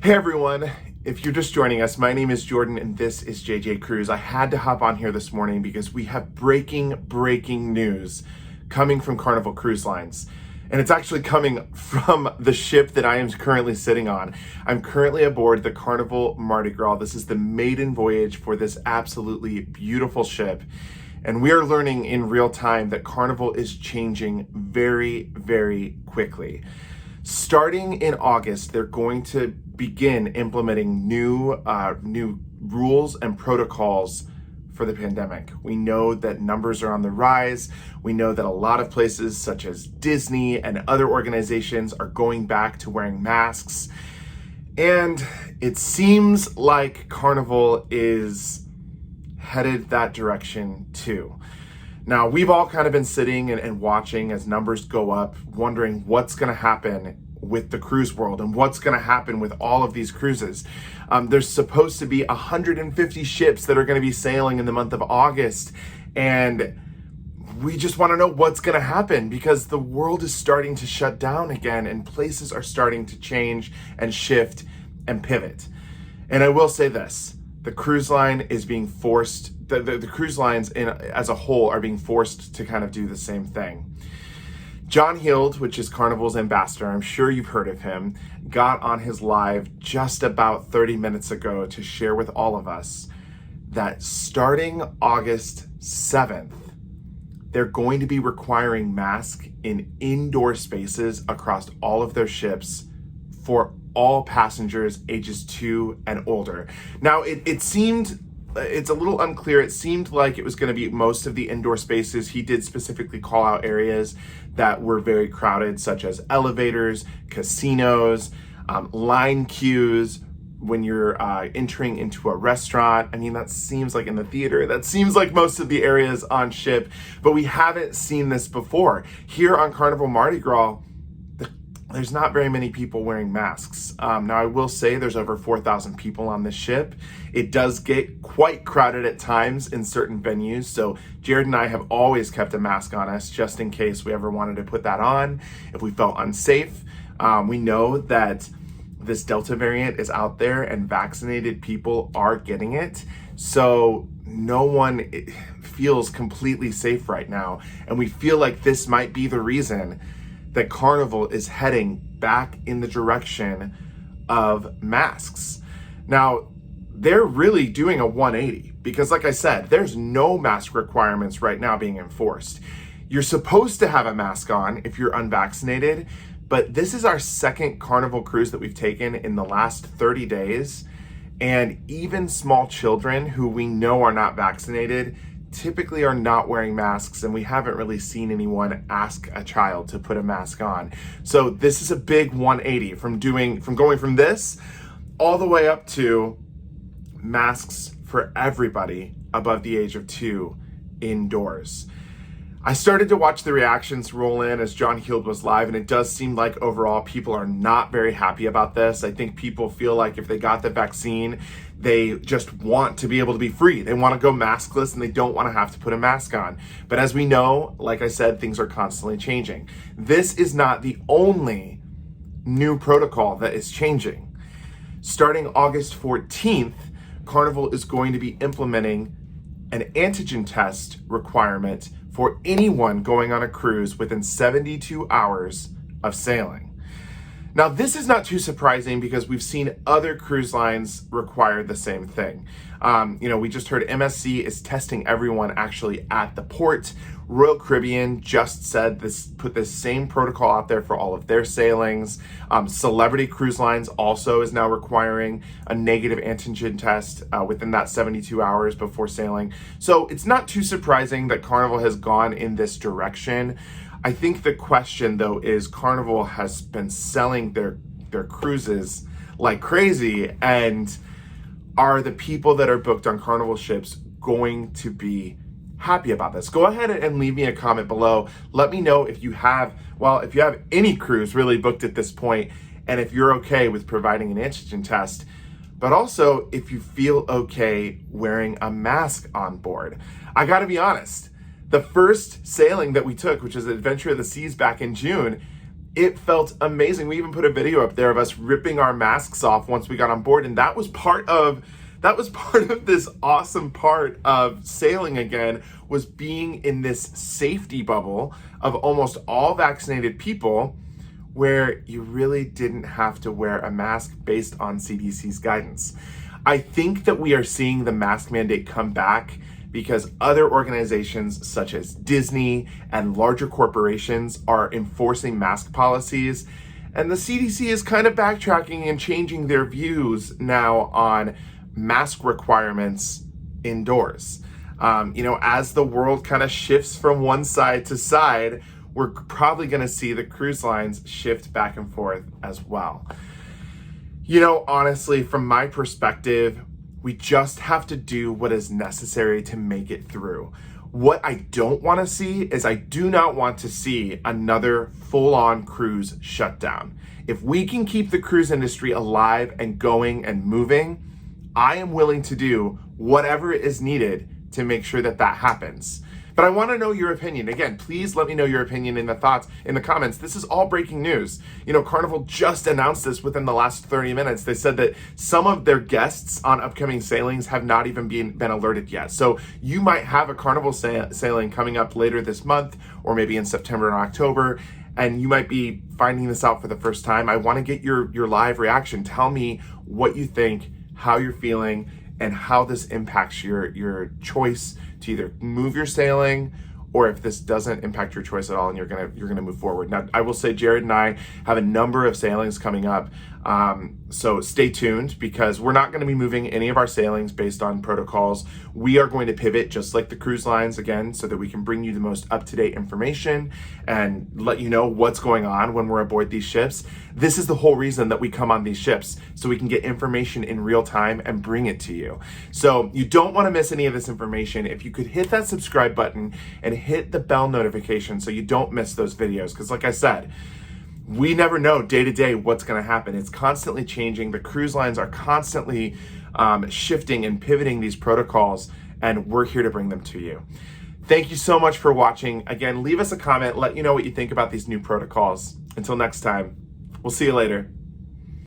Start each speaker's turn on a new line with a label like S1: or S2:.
S1: Hey everyone, if you're just joining us, my name is Jordan and this is JJ Cruise. I had to hop on here this morning because we have breaking news coming from Carnival Cruise Lines. And it's actually coming from the ship that I am currently sitting on. I'm currently aboard the Carnival Mardi Gras. This is the maiden voyage for this absolutely beautiful ship. And we are learning in real time that Carnival is changing very quickly. Starting in August, they're going to begin implementing new rules and protocols for the pandemic. We know that numbers are on the rise. We know that a lot of places such as Disney and other organizations are going back to wearing masks. And it seems like Carnival is headed that direction too. Now, we've all kind of been sitting and watching as numbers go up, wondering what's going to happen with the cruise world and what's going to happen with all of these cruises. There's supposed to be 150 ships that are going to be sailing in the month of August, and we just want to know what's going to happen because the world is starting to shut down again and places are starting to change and shift and pivot. And I will say this, the cruise line is being forced, the cruise lines as a whole are being forced to kind of do the same thing. John Heald, which is Carnival's ambassador, I'm sure you've heard of him, got on his live just about 30 minutes ago to share with all of us that starting August 7th, they're going to be requiring masks in indoor spaces across all of their ships for all passengers ages 2 and older. Now, it's a little unclear. It seemed like it was going to be most of the indoor spaces. He did specifically call out areas that were very crowded, such as elevators, casinos, line queues, when you're entering into a restaurant. I mean, that seems like in the theater, that seems like most of the areas on ship, but we haven't seen this before. Here on Carnival Mardi Gras, there's not very many people wearing masks. Now, I will say there's over 4,000 people on this ship. It does get quite crowded at times in certain venues, so Jared and I have always kept a mask on us just in case we ever wanted to put that on if we felt unsafe. We know that this Delta variant is out there and vaccinated people are getting it, so no one feels completely safe right now, and we feel like this might be the reason that Carnival is heading back in the direction of masks. Now, they're really doing a 180 because, like I said, there's no mask requirements right now being enforced. You're supposed to have a mask on if you're unvaccinated, but this is our second Carnival cruise that we've taken in the last 30 days. And even small children who we know are not vaccinated typically are not wearing masks, and we haven't really seen anyone ask a child to put a mask on. So this is a big 180 from going from this all the way up to masks for everybody above the age of 2 indoors. I started to watch the reactions roll in as John Heald was live, and it does seem like overall people are not very happy about this. I think people feel like if they got the vaccine, they just want to be able to be free. They want to go maskless and they don't want to have to put a mask on. But as we know, like I said, things are constantly changing. This is not the only new protocol that is changing. Starting August 14th, Carnival is going to be implementing an antigen test requirement for anyone going on a cruise within 72 hours of sailing. Now, this is not too surprising because we've seen other cruise lines require the same thing. We just heard MSC is testing everyone actually at the port. Royal Caribbean just said put this same protocol out there for all of their sailings. Celebrity Cruise Lines also is now requiring a negative antigen test within that 72 hours before sailing. So it's not too surprising that Carnival has gone in this direction. I think the question though is Carnival has been selling their cruises like crazy, and are the people that are booked on Carnival ships going to be happy about this? Go ahead and leave me a comment below. Let me know if you have any cruise really booked at this point, and if you're okay with providing an antigen test, but also if you feel okay wearing a mask on board. I gotta be honest, the first sailing that we took, which was Adventure of the Seas back in June, it felt amazing. We even put a video up there of us ripping our masks off once we got on board, and that was part of this awesome part of sailing again, was being in this safety bubble of almost all vaccinated people, where you really didn't have to wear a mask based on CDC's guidance. I think that we are seeing the mask mandate come back because other organizations such as Disney and larger corporations are enforcing mask policies, and the CDC is kind of backtracking and changing their views now on mask requirements indoors. As the world kind of shifts from one side to side, we're probably going to see the cruise lines shift back and forth as well. Honestly, from my perspective, we just have to do what is necessary to make it through. What I don't want to see is, I do not want to see another full-on cruise shutdown. If we can keep the cruise industry alive and going and moving, I am willing to do whatever is needed to make sure that happens. But I want to know your opinion. Again, please let me know your opinion in the comments. This is all breaking news. Carnival just announced this within the last 30 minutes. They said that some of their guests on upcoming sailings have not even been alerted yet. So you might have a Carnival sailing coming up later this month, or maybe in September and October, and you might be finding this out for the first time. I want to get your live reaction. Tell me what you think, how you're feeling, and how this impacts your choice to either move your sailing, or if this doesn't impact your choice at all and you're gonna move forward. Now, I will say Jared and I have a number of sailings coming up, so stay tuned, because we're not gonna be moving any of our sailings based on protocols. We are going to pivot just like the cruise lines again, so that we can bring you the most up-to-date information and let you know what's going on when we're aboard these ships. This is the whole reason that we come on these ships, so we can get information in real time and bring it to you. So you don't want to miss any of this information. If you could hit that subscribe button and hit the bell notification so you don't miss those videos, because like I said, we never know day to day what's going to happen. It's constantly changing. The cruise lines are constantly shifting and pivoting these protocols, and we're here to bring them to you. Thank you so much for watching. Again, leave us a comment. Let you know what you think about these new protocols. Until next time, we'll see you later.